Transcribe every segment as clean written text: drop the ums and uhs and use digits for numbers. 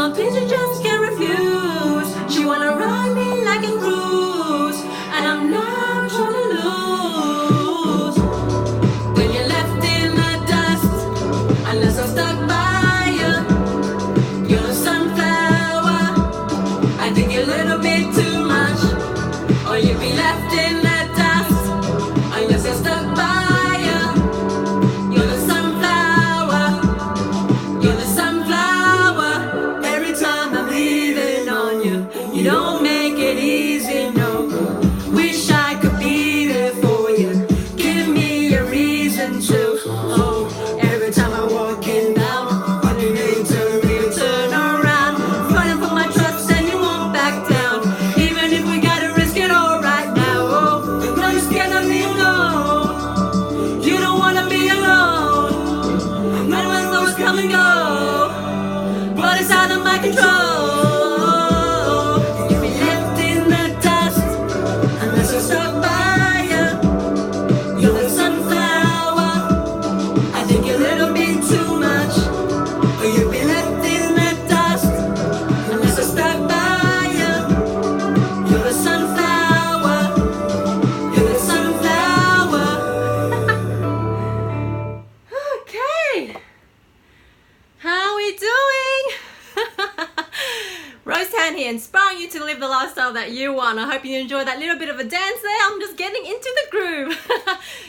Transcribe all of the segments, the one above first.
some things you just can't refuse. She wanna ride me like a cruise, and I'm not trying to lose. When you're left in the dust, unless I'm stuck by you, you're a sunflower. I think you're a little bit too much, or you'd be left in the dust, unless I'm stuck by you. You're the sunflower. You're the sunflower. Every time I'm leaving on you, you don't make it easy, no. Wish I could be there for you. Give me a reason to. Oh, every time I'm walking down, you need to turn around. Fighting for my trust and you won't back down. Even if we gotta risk it all right now. Oh, no, you're scared of me alone. You don't wanna be alone. When my thoughts come and go, but it's out of my control. You'll be left in the dust, unless you're stuck by you. You're the sunflower. I think you're a little bit too much, or you'll be left in the dust, unless you're stuck by you. You're the sunflower. You're the sunflower. Okay. How are we doing? Rosetan here, inspiring you to live the lifestyle that you want. I hope you enjoyed that little bit of a dance there. I'm just getting into the groove.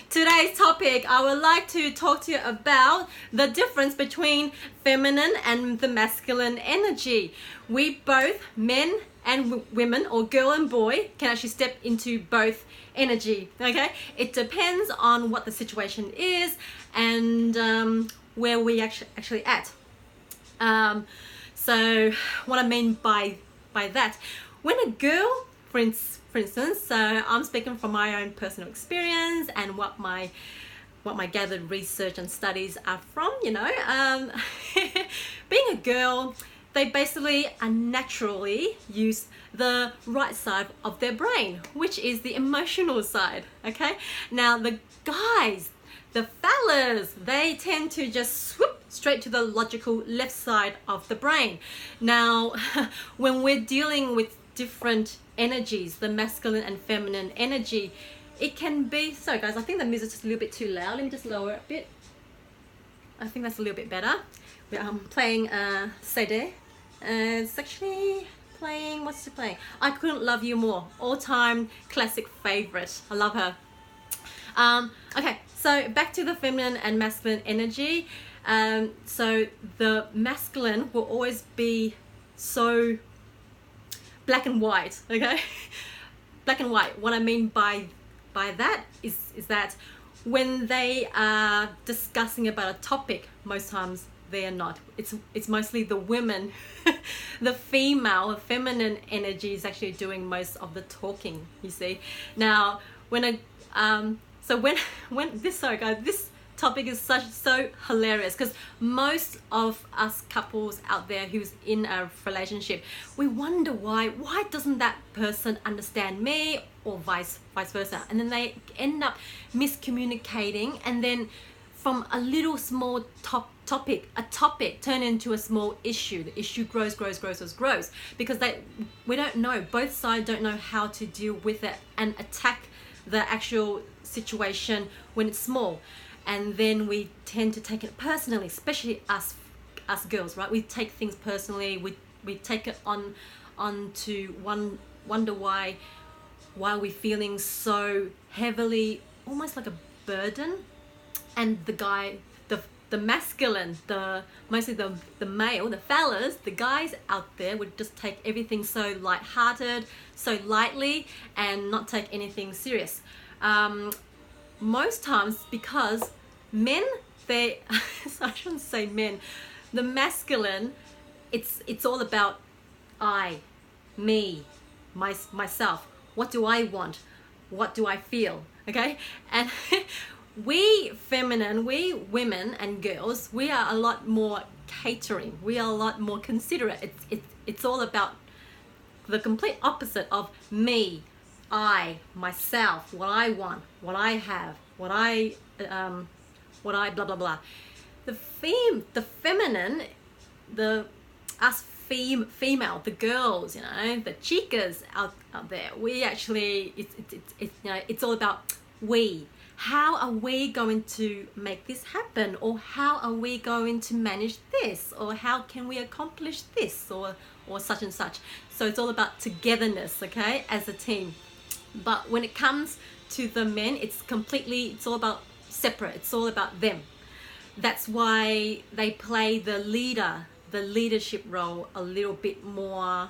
Today's topic, I would like to talk to you about the difference between feminine and the masculine energy. We both, men and women, or girl and boy, can actually step into both energy, okay? It depends on what the situation is and where we actually at. So what I mean by that, when a girl, for instance, so I'm speaking from my own personal experience and what my gathered research and studies are from, you know, being a girl, they basically naturally use the right side of their brain, which is the emotional side, okay? Now the guys, the fellas, they tend to just swoop straight to the logical left side of the brain. Now, when we're dealing with different energies, the masculine and feminine energy, it can be, sorry guys, I think the music's just a little bit too loud. Let me just lower it a bit. I think that's a little bit better. I'm playing CD. It's actually playing, what's it playing? I Couldn't Love You More, all-time classic favorite. I love her. Okay, so back to the feminine and masculine energy. So the masculine will always be so black and white, okay? Black and white. What I mean by that is that when they are discussing about a topic, most times they are not. It's mostly the women, the female, feminine energy is actually doing most of the talking, you see. Now, when this, sorry guys, this topic is so hilarious, because most of us couples out there who's in a relationship, we wonder why doesn't that person understand me, or vice versa, and then they end up miscommunicating, and then from a little small topic turn into a small issue. The issue grows because we don't know, both sides don't know how to deal with it and attack the actual situation when it's small. And then we tend to take it personally, especially us girls, right? We take things personally. We take it on to wonder why we're feeling so heavily, almost like a burden. And the guy, the masculine, mostly the male, the fellas, the guys out there would just take everything so lighthearted, so lightly, and not take anything serious. Most times, because men, I shouldn't say men, the masculine, it's all about I, me, myself. What do I want? What do I feel? Okay? And we feminine, we women and girls, we are a lot more catering. We are a lot more considerate. It's all about the complete opposite of me, I, myself, what I want, what I have, what I blah blah blah. The feminine, us female, the girls, you know, the chicas out there, we actually, it's all about we. How are we going to make this happen? Or how are we going to manage this? Or how can we accomplish this? Or such and such. So it's all about togetherness, okay, as a team. But when it comes to the men, it's all about separate. It's all about them. That's why they play the leadership role a little bit more,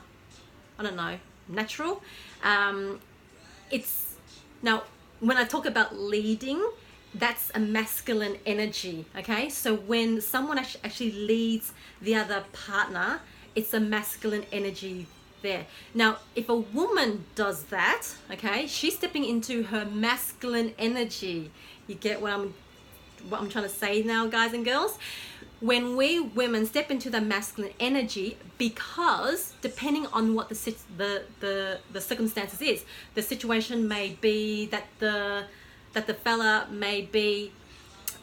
I don't know, natural. Now, when I talk about leading, that's a masculine energy, okay? So when someone actually leads the other partner, it's a masculine energy there. Now, if a woman does that, okay, she's stepping into her masculine energy. You get what I'm trying to say now, guys and girls? When we women step into the masculine energy, because depending on what the circumstances is, the situation may be that the fella may be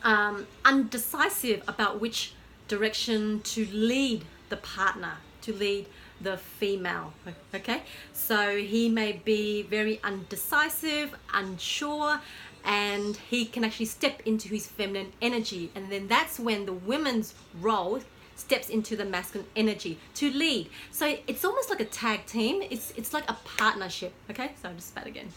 undecisive about which direction to lead the partner, to lead the female, okay? So he may be very undecisive, unsure, and he can actually step into his feminine energy, and then that's when the women's role steps into the masculine energy to lead. So it's almost like a tag team. It's like a partnership, okay? So I'll just spat again.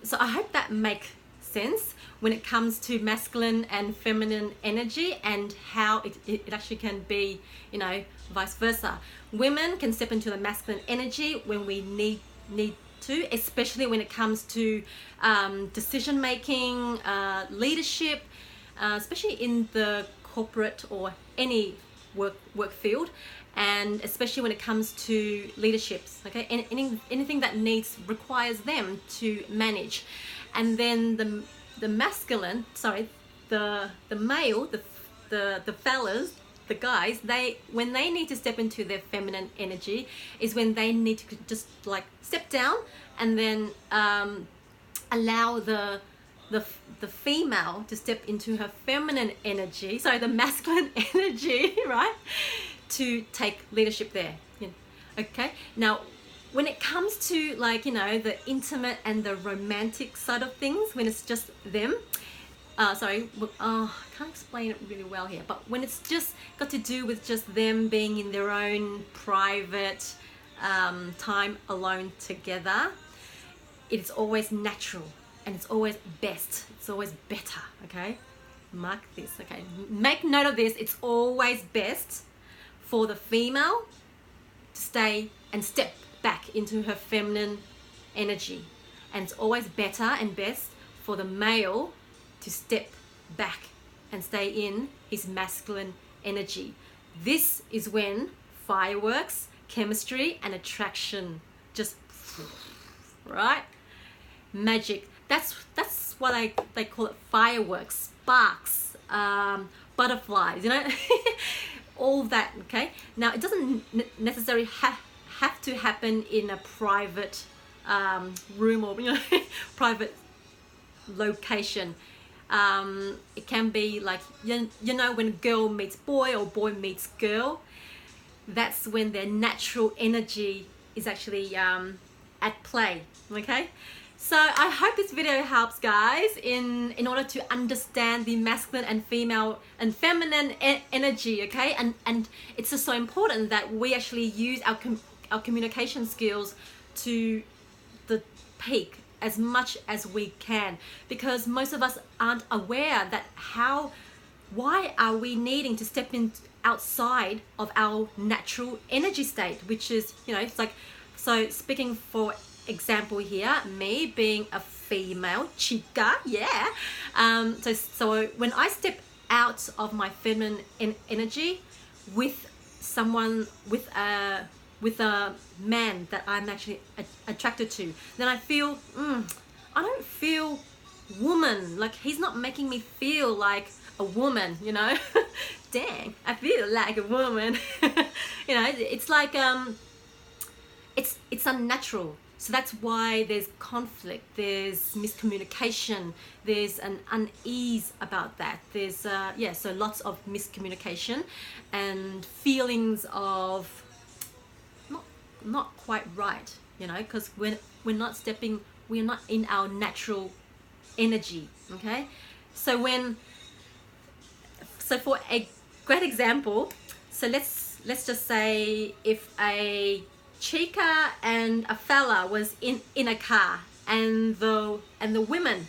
So I hope that makes sense when it comes to masculine and feminine energy, and how it actually can be, you know, vice versa. Women can step into the masculine energy when we need to, especially when it comes to decision making, leadership, especially in the corporate or any work field, and especially when it comes to leaderships, okay? Anything that requires them to manage. And then the masculine, sorry, the male, the fellas, the guys, when they need to step into their feminine energy is when they need to just like step down and then allow the female to step into her feminine energy, sorry, the masculine energy, right, to take leadership there. Okay, now when it comes to, like, you know, the intimate and the romantic side of things, when it's just them, I can't explain it really well here, but when it's just got to do with just them being in their own private time alone together, it's always natural and it's always best. It's always better, okay? Mark this, okay? Make note of this. It's always best for the female to stay and step back into her feminine energy. And it's always better and best for the male to step back and stay in his masculine energy. This is when fireworks, chemistry, and attraction just, right? Magic. That's what they call it, fireworks, sparks, butterflies, you know, all that, okay? Now, it doesn't necessarily have to happen in a private room or, you know, private location. It can be like, you know, when girl meets boy or boy meets girl, that's when their natural energy is actually at play, okay? So I hope this video helps, guys, in order to understand the masculine and female and feminine energy, okay? And it's just so important that we actually use our communication skills to the peak as much as we can, because most of us aren't aware that why are we needing to step in outside of our natural energy state, which is, you know, it's like, so speaking for example here, me being a female chica, yeah, so when I step out of my feminine energy with someone, with a man that I'm actually attracted to, then I feel, I don't feel woman, like he's not making me feel like a woman, you know. Dang, I feel like a woman. You know, it's like it's unnatural. So that's why there's conflict, there's miscommunication, there's an unease about that. There's, yeah, so lots of miscommunication and feelings of not quite right, you know, because we're not in our natural energy, okay? So for a great example, so let's just say if a chica and a fella was in a car, and the women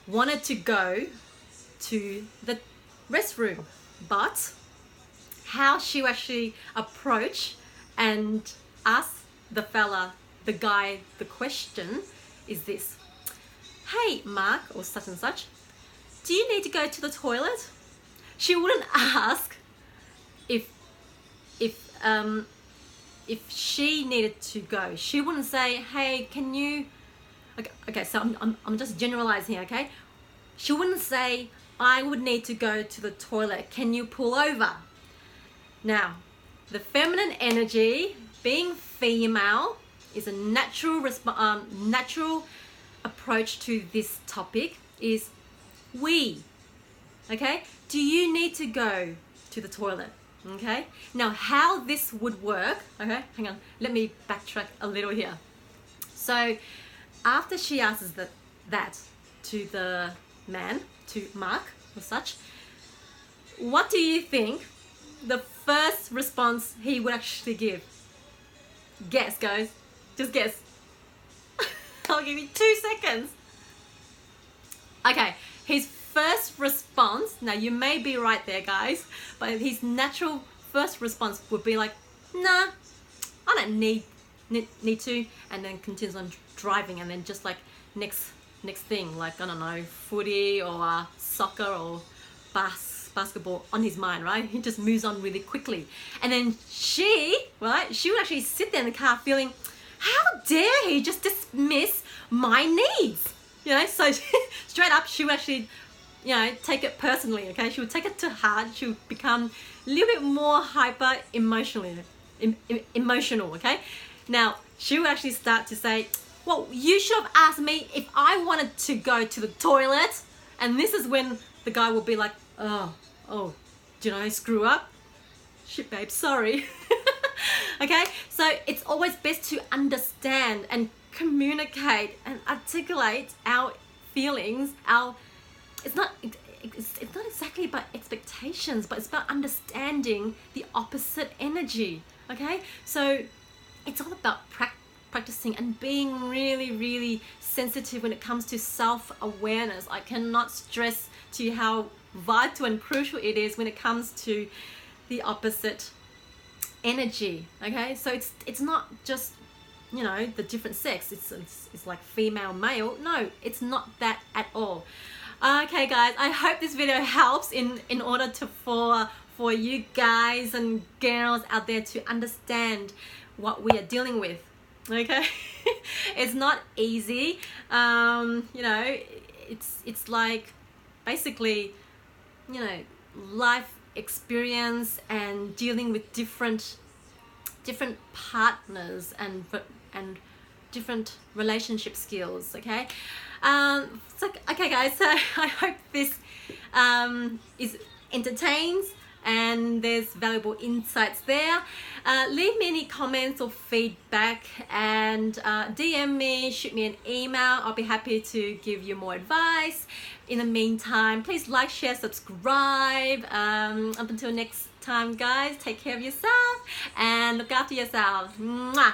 wanted to go to the restroom, but how she actually approach and ask the guy the question is this: hey Mark, or such and such, do you need to go to the toilet? She wouldn't ask if she needed to go. She wouldn't say, hey, can you, okay, so I'm just generalizing, okay? She wouldn't say, I would need to go to the toilet, can you pull over? Now, the feminine energy, being female, is a natural approach to this topic is we, okay? Do you need to go to the toilet? Okay, now how this would work, okay, hang on, let me backtrack a little here. So after she asks that to the man, to Mark or such, what do you think the first response he would actually give? Guess, guys, just guess. I'll give you 2 seconds. Okay, his first response, now you may be right there, guys, but his natural first response would be like, nah, I don't need to, and then continues on driving, and then just like next thing, like, I don't know, footy or soccer or basketball on his mind, right? He just moves on really quickly. And then she would actually sit there in the car feeling, how dare he just dismiss my needs? You know, so straight up, she would actually, you know, take it personally, okay? She would take it to heart. She would become a little bit more hyper emotional, okay? Now, she would actually start to say, well, you should have asked me if I wanted to go to the toilet. And this is when the guy will be like, oh, did I screw up? Shit, babe, sorry. Okay, so it's always best to understand and communicate and articulate our feelings, it's not exactly about expectations, but it's about understanding the opposite energy, okay? So it's all about practicing and being really, really sensitive when it comes to self-awareness. I cannot stress to you how vital and crucial it is when it comes to the opposite energy, okay? So it's not just, you know, the different sex, it's like female, male. No, it's not that at all. Okay guys, I hope this video helps in order to for you guys and girls out there to understand what we are dealing with, okay? It's not easy. You know, it's like basically, you know, life experience and dealing with different partners and different relationship skills, okay? So, okay guys, so I hope this is entertains and there's valuable insights there. Leave me any comments or feedback, and DM me, shoot me an email. I'll be happy to give you more advice. In the meantime, please like, share, subscribe. Up until next time guys, take care of yourself and look after yourselves. Mwah!